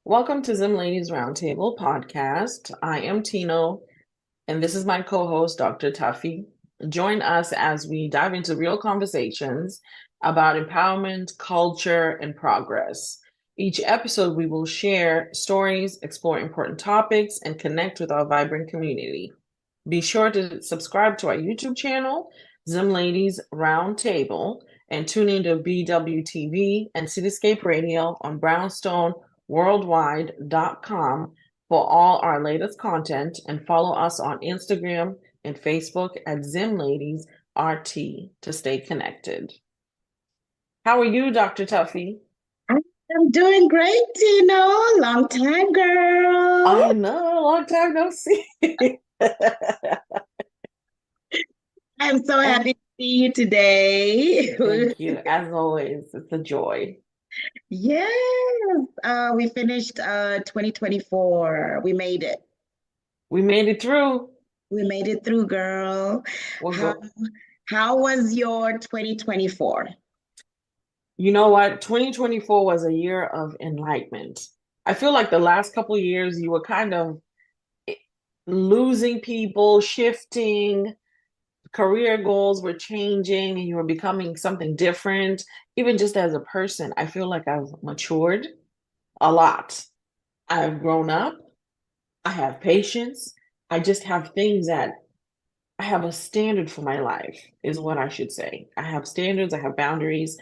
Welcome to ZimLadies Roundtable podcast. I am Tino, and this is my co-host, Dr. Taffy. Join us as we dive into real conversations about empowerment, culture, and progress. Each episode, we will share stories, explore important topics, and connect with our vibrant community. Be sure to subscribe to our YouTube channel, ZimLadies Roundtable, and tune into BWTV and Cityscape Radio on Brownstone worldwide.com for all our latest content, and follow us on Instagram and Facebook at ZimLadiesRT to stay connected. How are you, Dr. Tuffy? I'm doing great, Tino. Long time, I girl. know, long time no see. I'm so happy to see you today. Thank you. As always, it's a joy. Yes, we finished 2024. We made it. We made it through. We made it through, girl. We'll How go. how was your 2024? You know what? 2024 was a year of enlightenment. I feel like the last couple of years you were kind of losing people, shifting, career goals were changing, and you were becoming something different. Even just as a person, I feel like I've matured a lot. I've grown up. I have patience. I just have things that I have a standard for my life, is what I should say. I have standards, I have boundaries.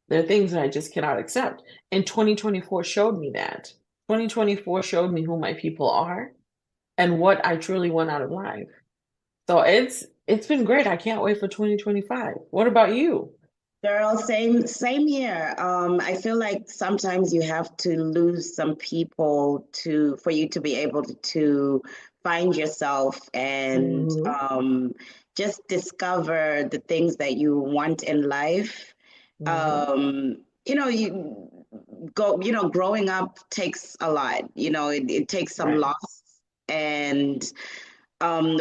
There are things that I just cannot accept. And 2024 showed me that. 2024 showed me who my people are and what I truly want out of life. So it's been great. I can't wait for 2025. What about you? Girl, same here. I feel like sometimes you have to lose some people to for you to be able to find yourself and Hmm. just discover the things that you want in life. Hmm. Growing up takes a lot. It takes some Right. loss, and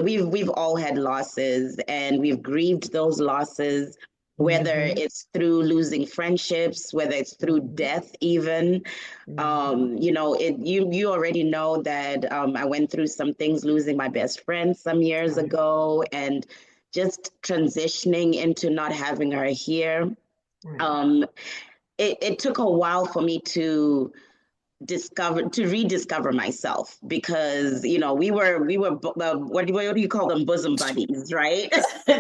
we've all had losses, and we've grieved those losses, whether Hmm. it's through losing friendships, whether it's through Hmm. death even. Hmm. You already know that I went through some things, losing my best friend some years Right. ago, and just transitioning into not having her here. Right. Um, it took a while for me to rediscover myself, because we were what do you call them, bosom buddies, right?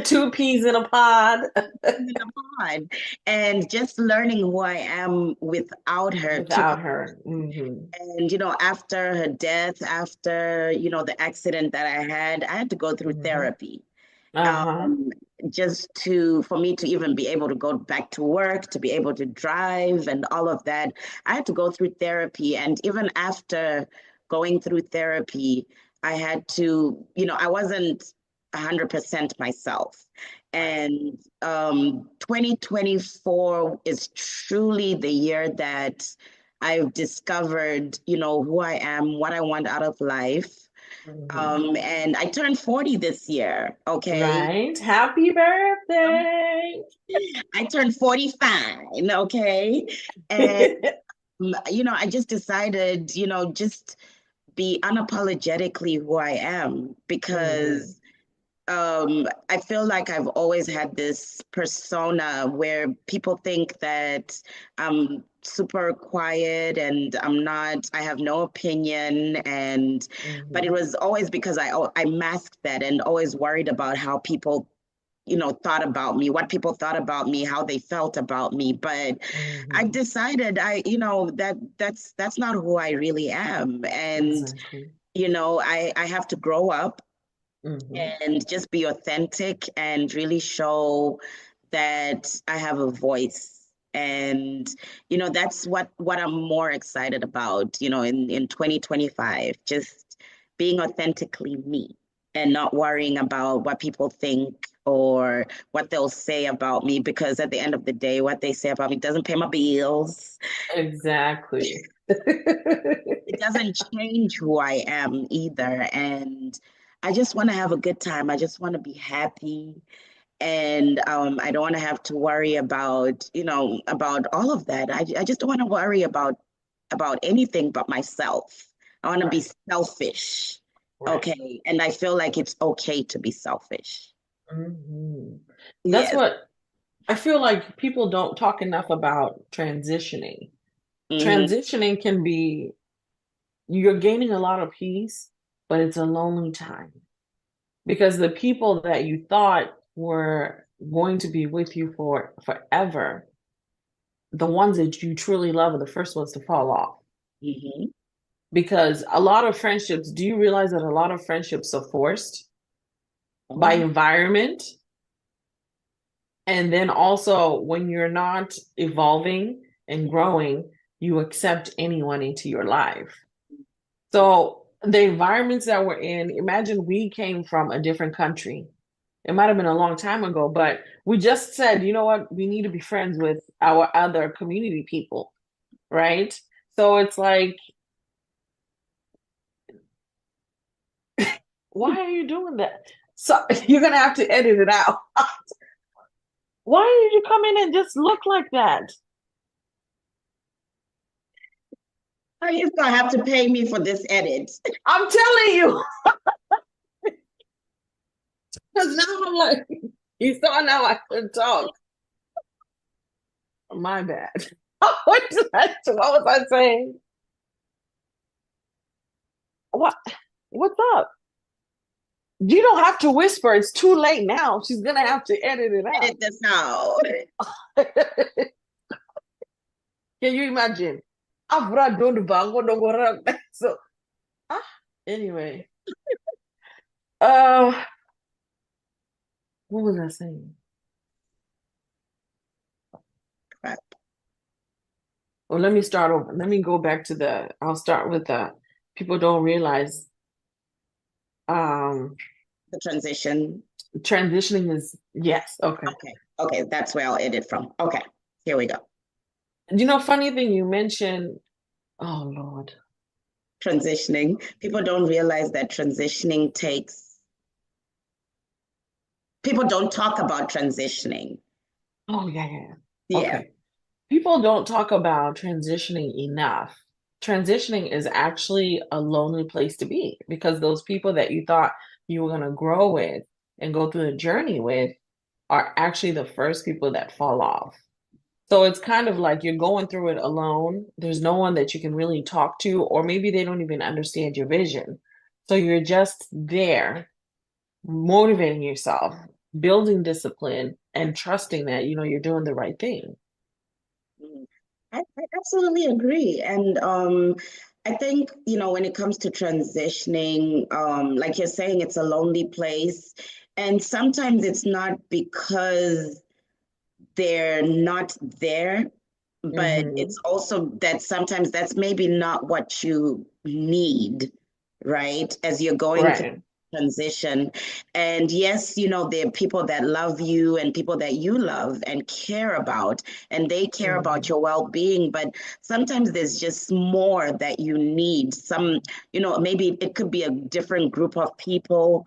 Two peas in a pod. In the pod, and just learning who I am without her took. Without her. Hmm. And after her death, after the accident that I had to go through Hmm. therapy, Uh-huh. um, just for me to even be able to go back to work, to be able to drive and all of that. I had to go through therapy. And even after going through therapy, I had to, I wasn't 100% myself. Right. And 2024 is truly the year that I've discovered, who I am, what I want out of life. Hmm. And I turned 40 this year. Okay. Right. Happy birthday. I turned 45. Okay. And, I just decided, just be unapologetically who I am, Hmm. because I feel like I've always had this persona where people think that I'm super quiet and I have no opinion. But it Hmm. was always because I masked that and always worried about how people, thought about me, what people thought about me, how they felt about me. But I Hmm. decided that's not who I really am. And, Exactly. I have to grow up Hmm. and just be authentic and really show that I have a voice. And that's what I'm more excited about, in 2025, just being authentically me and not worrying about what people think or what they'll say about me, because at the end of the day, what they say about me doesn't pay my bills. Exactly. It doesn't change who I am either. And I just want to have a good time. I just want to be happy. And I don't want to have to worry about all of that. I just don't want to worry about about anything but myself. I want to be Right. selfish. Right. Okay. And I feel like it's okay to be selfish. Hmm. That's Yes. what I feel like people don't talk enough about transitioning. Hmm. Transitioning can be, you're gaining a lot of peace, but it's a lonely time because the people that you thought were going to be with you for forever, the ones that you truly love are the first ones to fall off. Hmm. Because a lot of friendships, do you realize that a lot of friendships are forced Oh, by yeah. environment? And then also, when you're not evolving and growing, you accept anyone into your life. So, the environments that we're in, imagine we came from a different country. It might have been a long time ago, but we just said, you know what, we need to be friends with our other community people, right? So it's like, why are you doing that? So you're gonna have to edit it out. Why did you come in and just look like that? Oh, you're going to have to pay me for this edit. I'm telling you, because now I'm like, you saw now I could talk. My bad. What was I saying? What? What's up? You don't have to whisper. It's too late now. She's gonna have to edit it out. Edit this out. Can you imagine? So, ah, anyway. Uh, what was I saying? Crap. Well, let me start over. Let me go back to I'll start with people don't realize um The transition. transitioning is, yes, okay. Okay. Okay. That's where I'll edit from. Okay. Here we go. You know, funny thing you mentioned, oh Lord. Transitioning. People don't realize that transitioning takes, people don't talk about transitioning. Oh yeah, yeah, yeah. Yeah. Okay. People don't talk about transitioning enough. Transitioning is actually a lonely place to be because those people that you thought you were going to grow with and go through the journey with are actually the first people that fall off. So it's kind of like you're going through it alone. There's no one that you can really talk to, or maybe they don't even understand your vision. So you're just there, motivating yourself, building discipline, and trusting that, you're doing the right thing. Mm. I absolutely agree. And I think, when it comes to transitioning, like you're saying, it's a lonely place. And sometimes it's not because they're not there, but Hmm. it's also that sometimes that's maybe not what you need, right? As you're going through Right. transition. And yes, there are people that love you and people that you love and care about, and they care about Hmm. your well-being, but sometimes there's just more that you need. Maybe it could be a different group of people.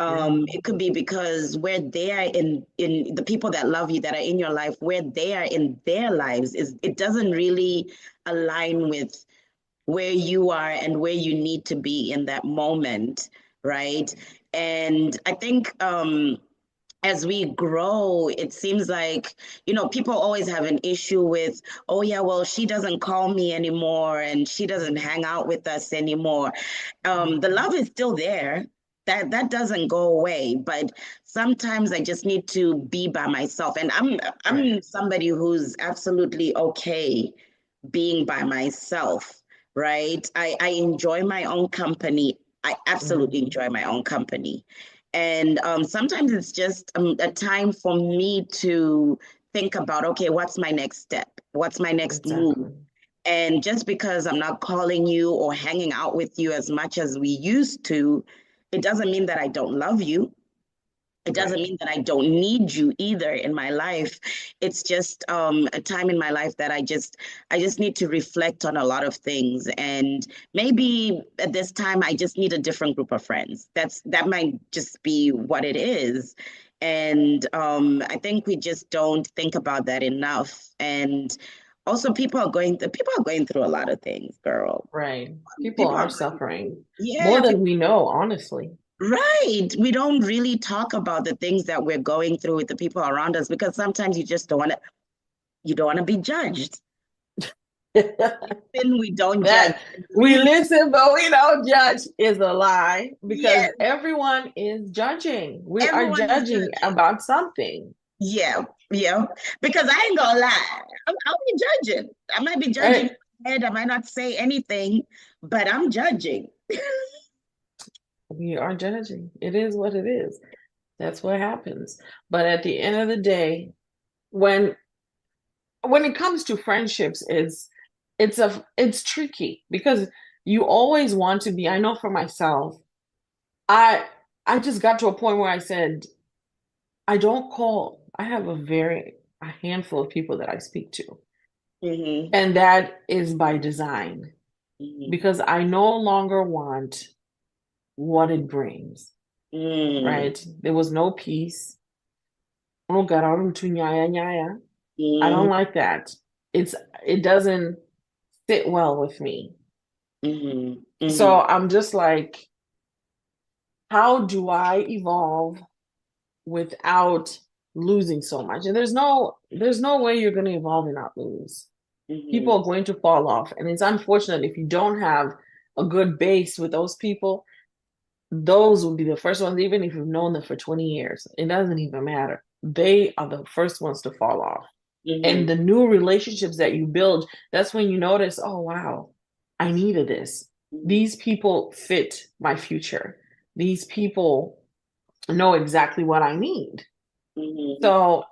Hmm. It could be because where they are in the people that love you that are in your life, where they are in their lives is it doesn't really align with where you are and where you need to be in that moment, right? And I think as we grow, it seems like, people always have an issue with, oh, yeah, well, she doesn't call me anymore and she doesn't hang out with us anymore. The Hmm. love is still there. That doesn't go away, but sometimes I just need to be by myself. And I'm Right. somebody who's absolutely okay being by myself, right? I enjoy my own company. I absolutely Hmm. enjoy my own company. And sometimes it's just a time for me to think about, okay, what's my next step? What's my next move? Exactly. And just because I'm not calling you or hanging out with you as much as we used to, it doesn't mean that I don't love you. It doesn't Right. mean that I don't need you either in my life. It's just a time in my life that I just need to reflect on a lot of things. And maybe at this time I just need a different group of friends. That might just be what it is. And I think we just don't think about that enough. And Also, people are going through a lot of things, girl. Right. People People are are going through, suffering more yeah, than we know, honestly. right. We don't really talk about the things that we're going through with the people around us because sometimes you just don't want to, you don't want to be judged. Then we don't judge. That we listen, but we don't judge is a lie because Yes, everyone is judging. We are everyone is judging judging. about something. Yeah, yeah. Because I ain't gonna lie, I'll be judging. I might be judging Right? in my head. I might not say anything, but I'm judging. We are judging. It is what it is. That's what happens. But at the end of the day, when it comes to friendships, it's tricky because you always want to be, I know for myself, I I just got to a point where I said, I have a handful of people that I speak to. Hmm. And that is by design Hmm. because I no longer want what it brings, Mm. right? There was no peace. Oh God, I don't Mm. like that. It's it doesn't sit well with me. Hmm. So Hmm. I'm just like, how do I evolve without losing so much? And there's no way you're going to evolve and not lose. People Hmm. are going to fall off, and it's unfortunate if you don't have a good base with those people. Those will be the first ones, even if you've known them for 20 years. It doesn't even matter. They are the first ones to fall off. And Hmm. the new relationships that you build, that's when you notice, oh, wow, I needed this. These people fit my future. These people know exactly what I need. Hmm. So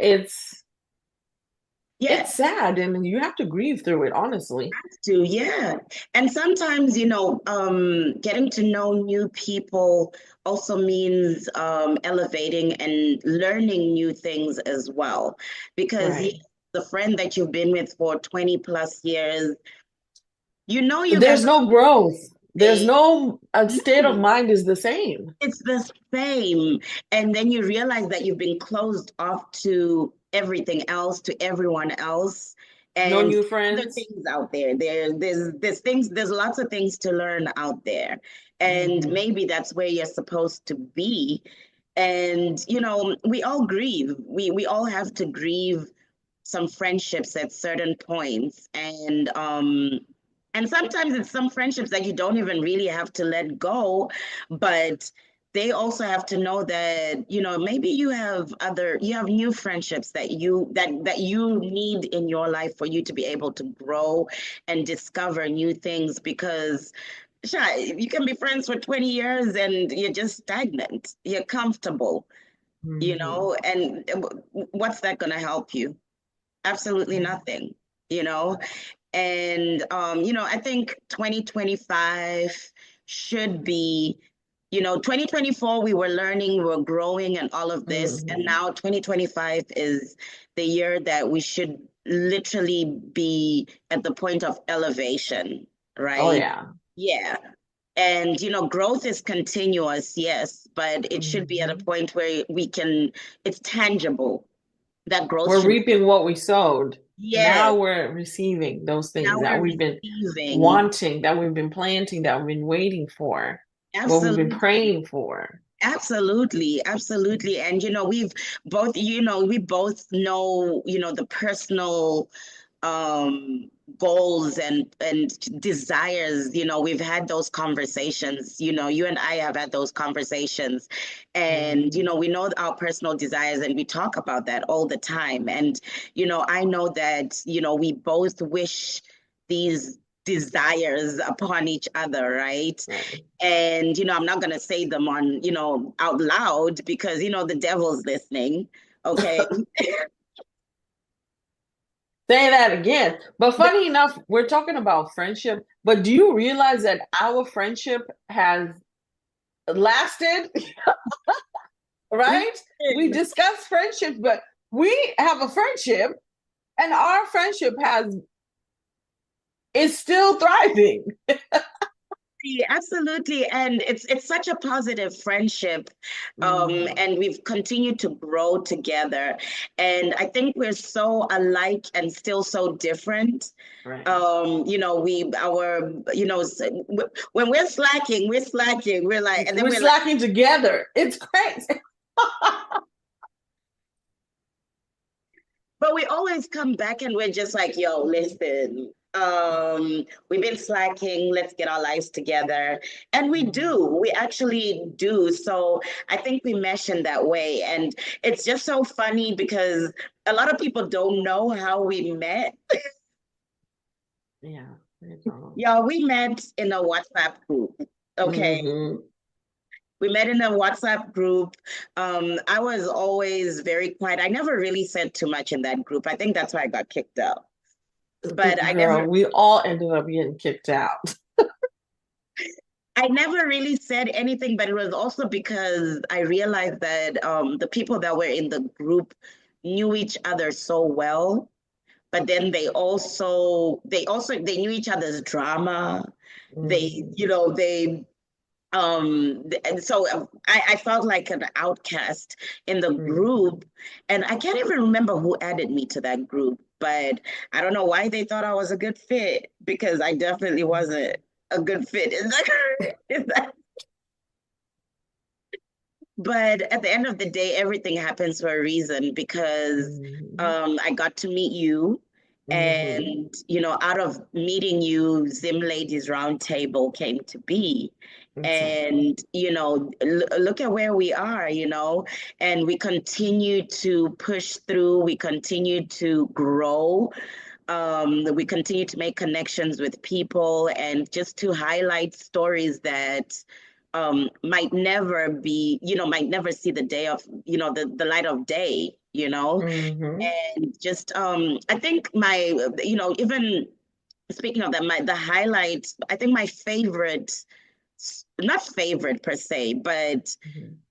Yeah, it's sad and you have to grieve through it, honestly. to, yeah. And sometimes, getting to know new people also means elevating and learning new things as well. Because yeah, Right. the friend that you've been with for 20 plus years, you guys There's no growth. There's are no state of no, mind is the same. it's the same. And then you realize that you've been closed off to everything else, to everyone else. No And new other friends. things out there. There's lots of things to learn out there. And Hmm. maybe that's where you're supposed to be. And we all grieve. We all have to grieve some friendships at certain points. And sometimes it's some friendships that you don't even really have to let go, but they also have to know that maybe you have new friendships that you need in your life for you to be able to grow and discover new things. Because sure, you can be friends for 20 years and you're just stagnant, you're comfortable, Hmm. and what's that going to help you? Absolutely nothing, you know? And, I think 2025 should be, 2024, we were learning, we were growing and all of this. And Hmm. now 2025 is the year that we should literally be at the point of elevation, Oh right? yeah. Yeah. And, growth is continuous, yes, but it should be at a Hmm. point where it's tangible. That growth We're should, reaping what we sowed. yes, Now we're receiving those now things that we're we've been receiving. wanting, that we've been planting, that we've been waiting for, what we've been Absolutely. praying for. Absolutely, absolutely. And we both know, the personal goals and desires. We've had those conversations, you and I have had those conversations. And, Hmm. we know our personal desires and we talk about that all the time. And, I know that, we both wish these desires upon each other, right? Right. And I'm not going to say them on out loud because the devil's listening. Okay. Say that again. But funny enough, we're talking about friendship, but do you realize that our friendship has lasted, right? We discussed friendships, but we have a friendship and our friendship has is still thriving. Absolutely. And it's such a positive friendship. Mhm. And we've continued to grow together. And I think we're so alike and still so different. Right. When we're slacking, we're slacking. We're like, and then We're we're like, slacking together. It's crazy. but we always come back and we're just like, yo, listen, we've been slacking, let's get our lives together. And we actually do. So I think we mesh in that way. And it's just so funny because a lot of people don't know how we met. Yeah, they don't. Yeah, we met in a WhatsApp group. Okay. Hmm. We met in a WhatsApp group. I was always very quiet. I never really said too much in that group. I think that's why I got kicked out. But Girl, we all ended up getting kicked out. I never really said anything, but it was also because I realized that the people that were in the group knew each other so well, but then they knew each other's drama. They, Hmm. you know, they and so I felt like an outcast in the Hmm. group, and I can't even remember who added me to that group, but I don't know why they thought I was a good fit because I definitely wasn't a good fit. Is that But at the end of the day, everything happens for a reason because Hmm. I got to meet you. Hmm. And, out of meeting you, ZimLadies Roundtable came to be. Exactly. And, look at where we are, and we continue to push through, we continue to grow. We continue to make connections with people and just to highlight stories that might never see the day of, the light of day, Hmm. and just I think even speaking of that, the highlights, I think my favorite, not favorite per se, but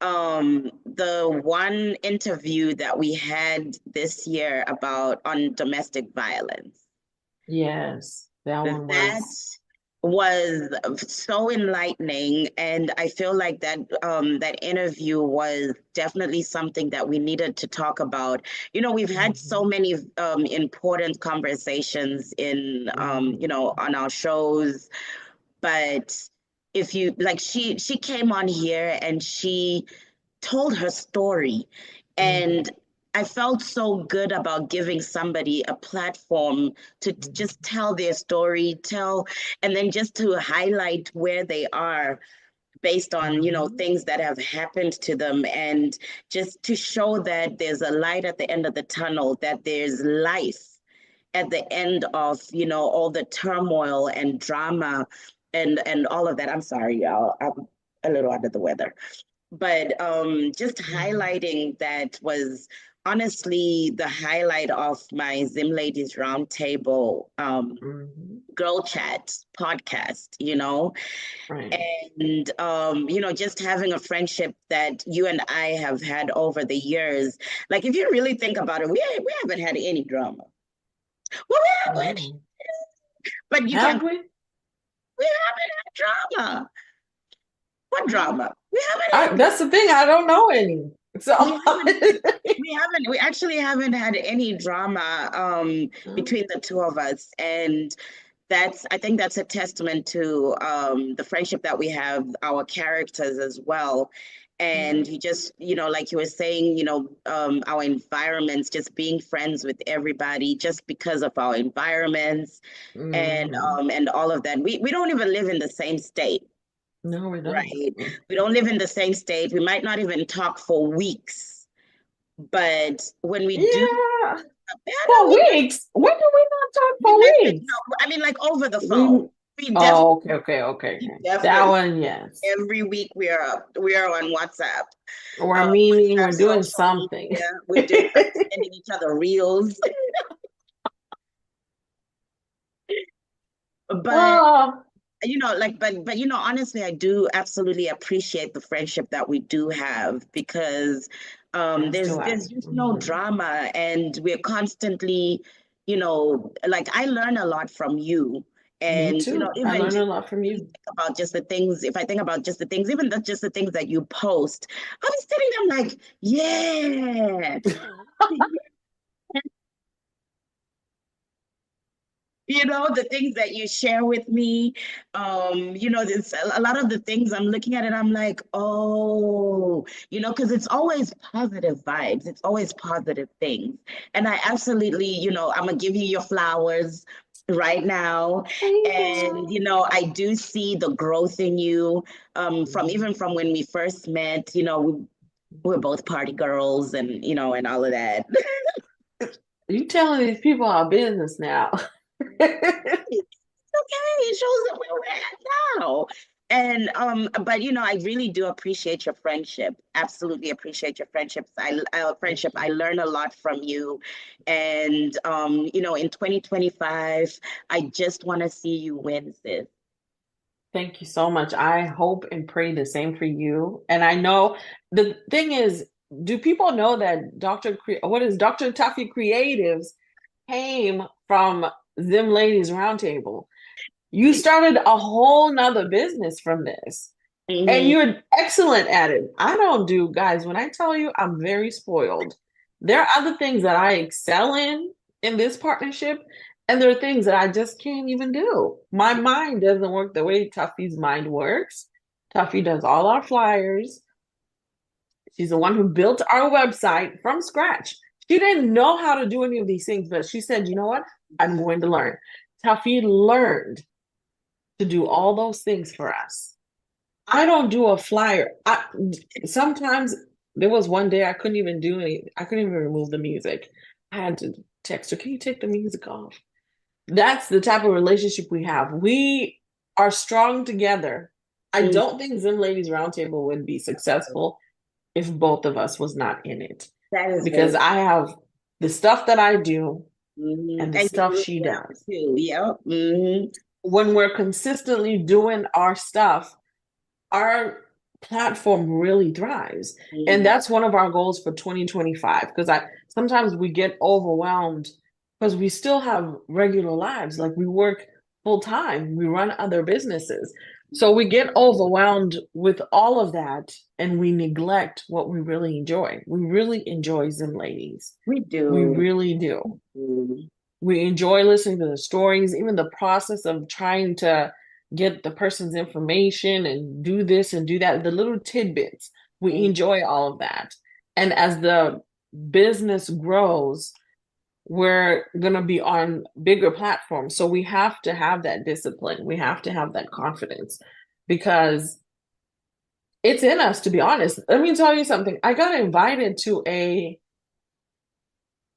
Hmm. the one interview that we had this year about on domestic violence. Yes, that one That was. was so enlightening, and I feel like that interview was definitely something that we needed to talk about. We've had so Hmm. many important conversations in Hmm. on our shows, but if you like, she came on here and she told her story. And Hmm. I felt so good about giving somebody a platform to just Hmm. tell their story, and then just to highlight where they are based on, Hmm. things that have happened to them, and just to show that there's a light at the end of the tunnel, that there's life at the end of, all the turmoil and drama and all of that. I'm sorry, y'all. I'm a little under the weather. But just Hmm. highlighting that was honestly the highlight of my ZimLadies Roundtable Hmm. Girl Chat podcast, Right. and just having a friendship that you and I have had over the years. Like, if you really think about it, we haven't had any drama. Well, we haven't, No. but you Have can't. we? We haven't had drama. What drama? We haven't had. That's the thing. I don't know any. So, We haven't we actually haven't had any drama between the two of us, and I think that's a testament to the friendship that we have, our characters as well. And yeah. you just, like you were saying, our environments, just being friends with everybody just because of our environments, Hmm. and all of that. We don't even live in the same state. No, we don't. Right. We don't live in the same state. We might not even talk for weeks. But when we do, Yeah. yeah, no, For weeks. When do we not talk we for message. No, weeks? I mean, like over the phone. We. We definitely, Oh, okay, okay, okay, okay. That definitely, one, yes. every week we are on WhatsApp. We're We meeting. have We're doing social something. media. We're doing sending each other reels. But Oh, honestly, I do absolutely appreciate the friendship that we do have because as there's do I. there's just no Hmm. drama, and we're constantly, like, I learn a lot from you, Me And, too. I even learned just a lot from you. about just the things, if I think about just the things, even just the things that you post, I'll be sitting there like, yeah. The things that you share with me, there's a lot of the things I'm looking at, and I'm like, oh, because it's always positive vibes, it's always positive things. And I absolutely, I'm gonna give you your flowers right now. Thank And, you. I do see the growth in you, from Mhm. even from when we first met, we're both party girls and, and all of that. You telling these people our business now. Okay, it shows that where we're at now. And but I really do appreciate your friendship. Absolutely appreciate your friendships. Thank Friendship. I you. learn a lot from you. And in 2025, I just want to see you win, sis. Thank you so much. I hope and pray the same for you. And I know the thing is, do people know that what is Dr. Taffy Creatives came from ZimLadies Roundtable? You started a whole nother business from this. And Mhm. you're excellent at it. I don't do, guys, when I tell you I'm very spoiled, there are other things that I excel in this partnership, and there are things that I just can't even do. My mind doesn't work the way Tuffy's mind works. Tuffy does all our flyers. She's the one who built our website from scratch. She didn't know how to do any of these things, but she said, you know what? I'm going to learn. Tuffy learned to do all those things for us. I don't do a flyer. Sometimes there was one day I couldn't even do any. I couldn't even remove the music. I had to text her, "Can you take the music off?" That's the type of relationship we have. We are strong together. I Mhm. don't think Zim Ladies Roundtable would be successful if both of us was not in it, That is because very. I have the stuff that I do Mhm. and the And you stuff really she have does. too. Yep. When we're consistently doing our stuff, our platform really thrives. And Mhm. that's one of our goals for 2025. Because I sometimes we get overwhelmed because we still have regular lives. Like we work full time, we run other businesses. So we get overwhelmed with all of that and we neglect what we really enjoy. We really enjoy Zen Ladies. We We do. really do. Mhm. We enjoy listening to the stories, even the process of trying to get the person's information and do this and do that, the little tidbits. We enjoy all of that. And as the business grows, we're going to be on bigger platforms. So we have to have that discipline. We have to have that confidence because it's in us, to be honest. Let me tell you something. I got invited to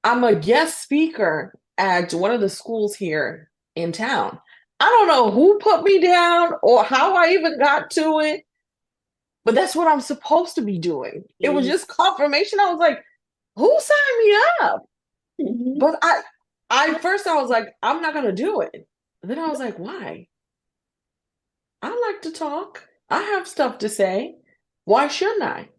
I'm a guest speaker at one of the schools here in town. I don't know who put me down or how I even got to it, but that's what I'm supposed to be doing. It was Mhm. just confirmation. I was like, who signed me up? Mhm. But I first I was like, I'm not gonna do it. And then I was like, why? I like to talk. I have stuff to say. Why shouldn't I?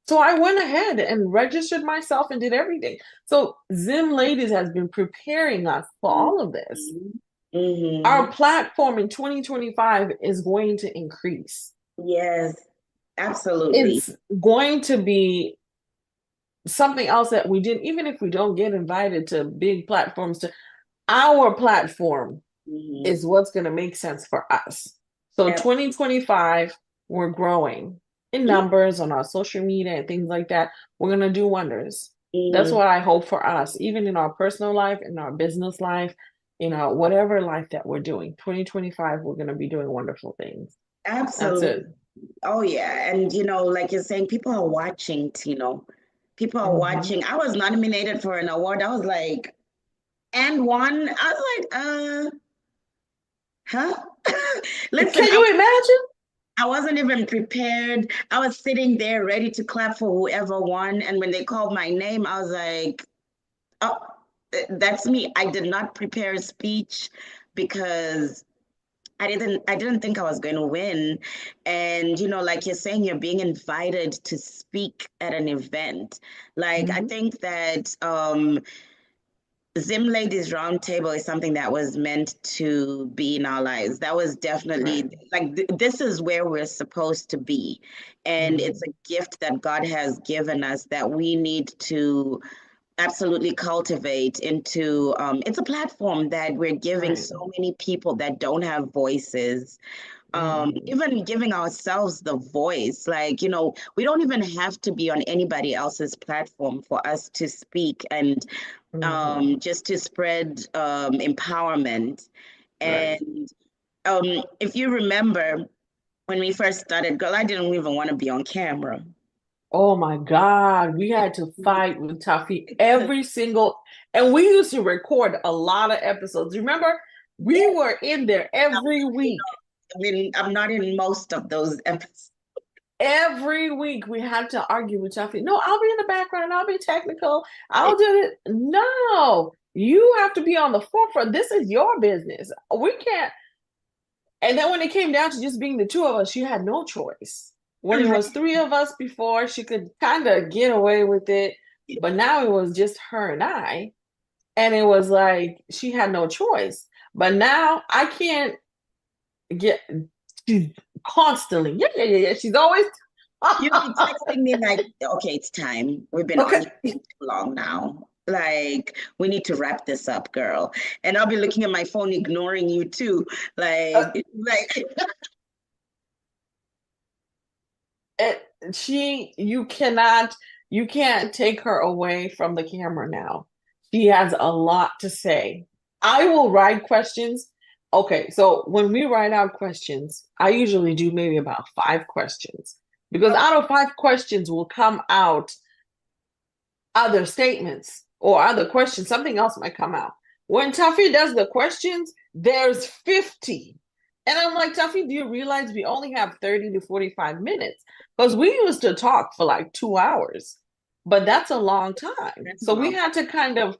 So I went ahead and registered myself and did everything. So Zim Ladies has been preparing us for all of this. Mhm. Mhm. Our platform in 2025 is going to increase. Yes, absolutely. It's going to be something else that we did, even if we don't get invited to big platforms, to our platform Mhm. is what's going to make sense for us. So Ab- 2025, we're growing in yeah. numbers on our social media and things like that. We're going to do wonders. That's Mhm. what I hope for us, even in our personal life, in our business life, in our whatever life that we're doing. 2025, we're going to be doing wonderful things. That's Absolutely. it. Oh yeah. And like you're saying, people are watching, Tino. People are Mhm. watching. I was nominated for an award. I was like, and won. I was like, huh? Listen, Can you imagine? I wasn't even prepared. I was sitting there ready to clap for whoever won. And when they called my name, I was like, oh, that's me. I did not prepare a speech because I didn't think I was going to win. And like you're saying, you're being invited to speak at an event. Like I Mhm. think that ZimLadies Roundtable is something that was meant to be in our lives. That was definitely Right. like this is where we're supposed to be. And it's Mhm. a gift that God has given us that we need to absolutely cultivate into it's a platform that we're giving Right. so many people that don't have voices, Mhm. even giving ourselves the voice. Like, we don't even have to be on anybody else's platform for us to speak and Mhm. just to spread empowerment. Right. And if you remember when we first started, girl, I didn't even want to be on camera. Oh my God, we had to fight with Taffy every single, and we used to record a lot of episodes. Remember, we Yes, were in there every week. I mean, I'm not in most of those episodes. Every week we had to argue with Taffy. No, I'll be in the background. I'll be technical. I'll do it. No, you have to be on the forefront. This is your business. We can't. And then when it came down to just being the two of us, she had no choice. When it was three of us before, she could kind of get away with it. But now it was just her and I. And it was like she had no choice. But now I can't get, she's constantly, yeah, yeah, yeah, yeah. She's always, You'll be texting me like, okay, it's time. We've been okay. arguing too long now. Like, we need to wrap this up, girl. And I'll be looking at my phone, ignoring you too. Like, It, you can't take her away from the camera now. She has a lot to say. I will write questions. Okay, so when we write out questions, I usually do maybe about 5 questions because oh, out of 5 questions will come out other statements or other questions. Something else might come out. When Taffy does the questions, there's 50. And I'm like, Taffy, do you realize we only have 30 to 45 minutes? Because we used to talk for like 2 hours, but that's a long time. that's So we long. had to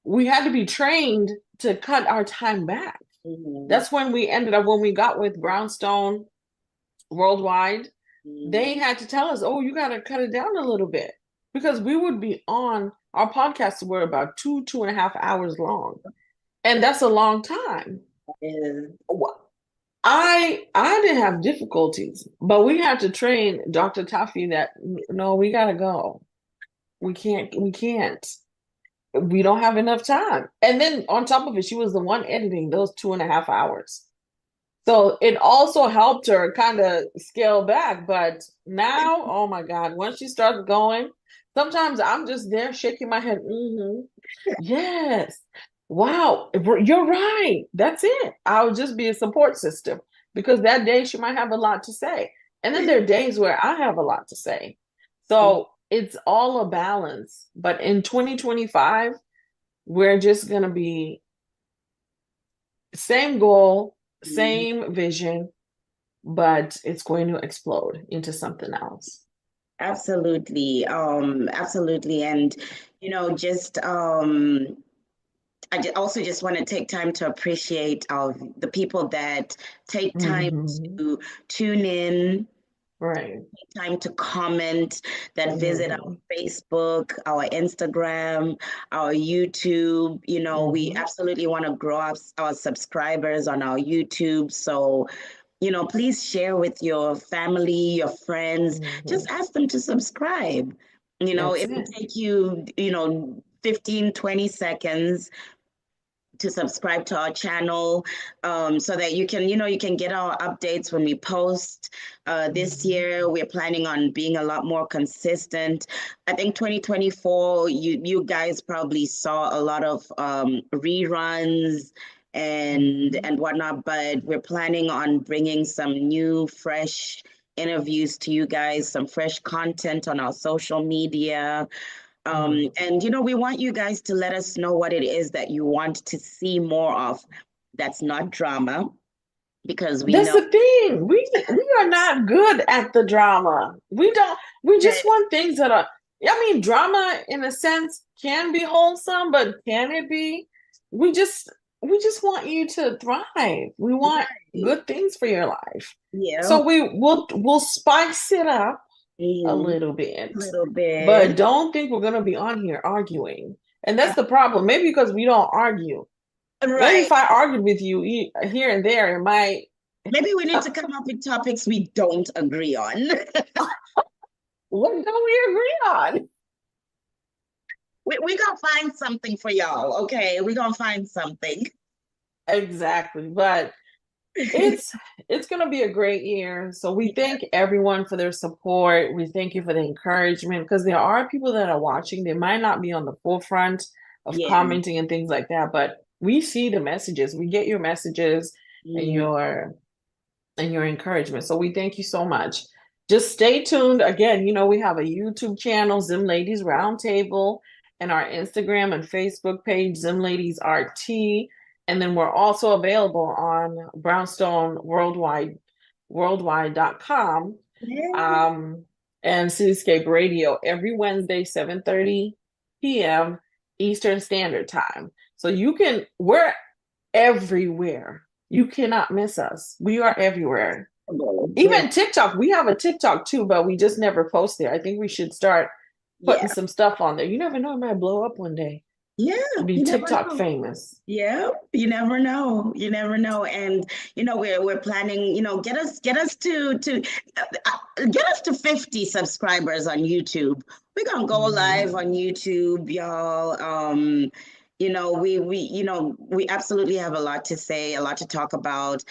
we had to be trained to cut our time back. Mhm, That's when we got with Brownstone Worldwide, they mhm. had to tell us, oh, you got to cut it down a little bit because we would be on our podcasts were about 2.5 hours long. And that's a long time. Is- I didn't have difficulties, but we had to train Dr. Taffy that no, we gotta go. We can't. We don't have enough time. And then on top of it, she was the one editing those 2.5 hours. So it also helped her kind of scale back. But now, oh my God, once she starts going, sometimes I'm just there shaking my head. Yes. Wow. You're right. That's it. I'll just be a support system because that day she might have a lot to say. And then there are days where I have a lot to say. So it's all a balance. But in 2025, we're just going to be same goal, Mhm. same vision, but it's going to explode into something else. Absolutely. Absolutely. And, just also just want to take time to appreciate the people that take time Hmm. to tune in, Right. time to comment, that visit our Hmm. Facebook, our Instagram, our YouTube. We Hmm. absolutely want to grow up our subscribers on our YouTube. So, please share with your family, your friends. Hmm. Just ask them to subscribe. That's It will it. take you, 15, 20 seconds to subscribe to our channel, so that you can get our updates when we post. This Hmm. year we're planning on being a lot more consistent. I think 2024, you guys probably saw a lot of reruns Hmm. and whatnot, but we're planning on bringing some new fresh interviews to you guys, some fresh content on our social media. Hmm. And we want you guys to let us know what it is that you want to see more of. That's not drama, because we That's know the thing. We are not good at the drama. We just that. want things that are, I mean, drama in a sense can be wholesome, but can it be? We just we just want you to thrive. We want Right. good things for your life. Yeah. So we'll spice it up a Mhm. little A bit, little bit. but don't think we're gonna be on here arguing. And that's the problem. Maybe because we don't argue. Maybe Right. if I argued with you here and there, it might. Maybe we need to come up with topics we don't agree on. What don't we agree on? We gonna find something for y'all, okay? We gonna find something. Exactly. But it's it's gonna be a great year. So we Yeah. thank everyone for their support. We thank you for the encouragement because there are people that are watching. They might not be on the forefront of Yeah. commenting and things like that, but we see the messages. We get your messages and Mm. your encouragement. So we thank you so much. Just stay tuned. Again, we have a YouTube channel, ZimLadies Roundtable, and our Instagram and Facebook page, ZimLadies RT. And then we're also available on Brownstone worldwide.com, Yeah. um, and Cityscape Radio every Wednesday, 7:30 p.m. Eastern Standard Time. So we're everywhere. You cannot miss us. We are everywhere. We're, Even TikTok, we have a TikTok too, but we just never post there. I think we should start putting yeah. some stuff on there. You never know, it might blow up one day. Yeah. Be You never TikTok know. famous. Yeah, you never know. You never know. And we're planning, get us get us to 50 subscribers on YouTube. We're gonna go live Mhm. on YouTube, y'all. We absolutely have a lot to say, a lot to talk about.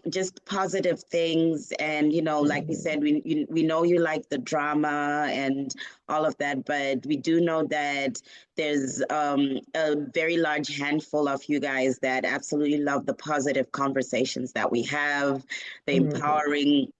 Just positive things. And like we Mhm. said, we know you like the drama and all of that, but we do know that there's a very large handful of you guys that absolutely love the positive conversations that we have, the Mhm. empowering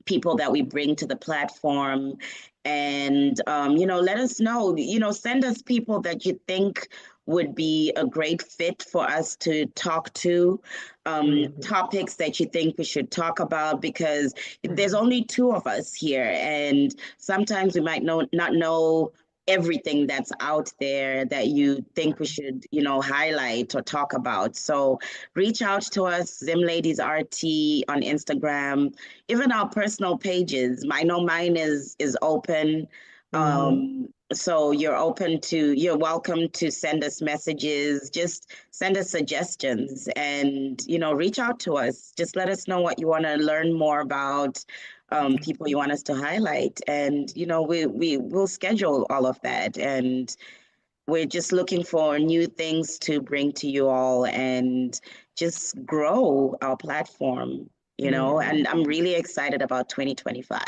people that we bring to the platform. And, let us know, send us people that you think would be a great fit for us to talk to, Mhm. topics that you think we should talk about, because there's Mhm. only two of us here. And sometimes we might not know everything that's out there that you think we should, highlight or talk about. So reach out to us, ZimLadies RT on Instagram, even our personal pages. I know mine is open. Mhm. So you're welcome to send us messages, just send us suggestions, and reach out to us. Just let us know what you want to learn more about, people you want us to highlight, and we'll schedule all of that. And we're just looking for new things to bring to you all and just grow our platform, and Mhm. I'm really excited about 2025.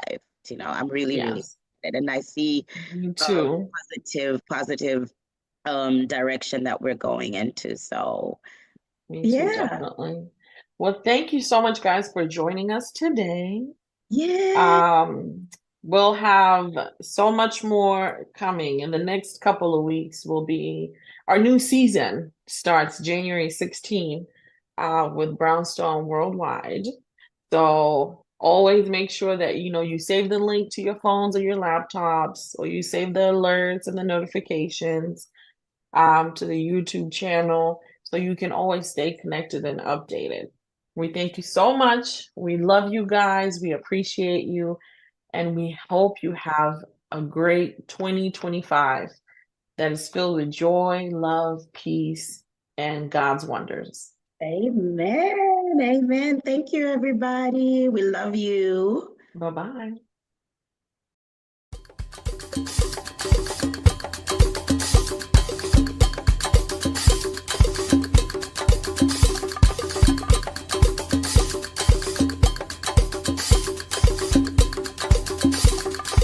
I'm really, really Yes. excited. And I see Me a too. positive direction that we're going into. So, Me too, yeah. definitely. Well, thank you so much, guys, for joining us today. Yeah. Um, we'll have so much more coming in the next couple of weeks. Will be our new season starts January 16th, with Brownstone Worldwide. So always make sure that you save the link to your phones or your laptops, or you save the alerts and the notifications to the YouTube channel so you can always stay connected and updated. We thank you so much. We love you guys. We appreciate you. And we hope you have a great 2025 that is filled with joy, love, peace, and God's wonders. Amen. Amen. Thank you, everybody. We love you. Bye bye.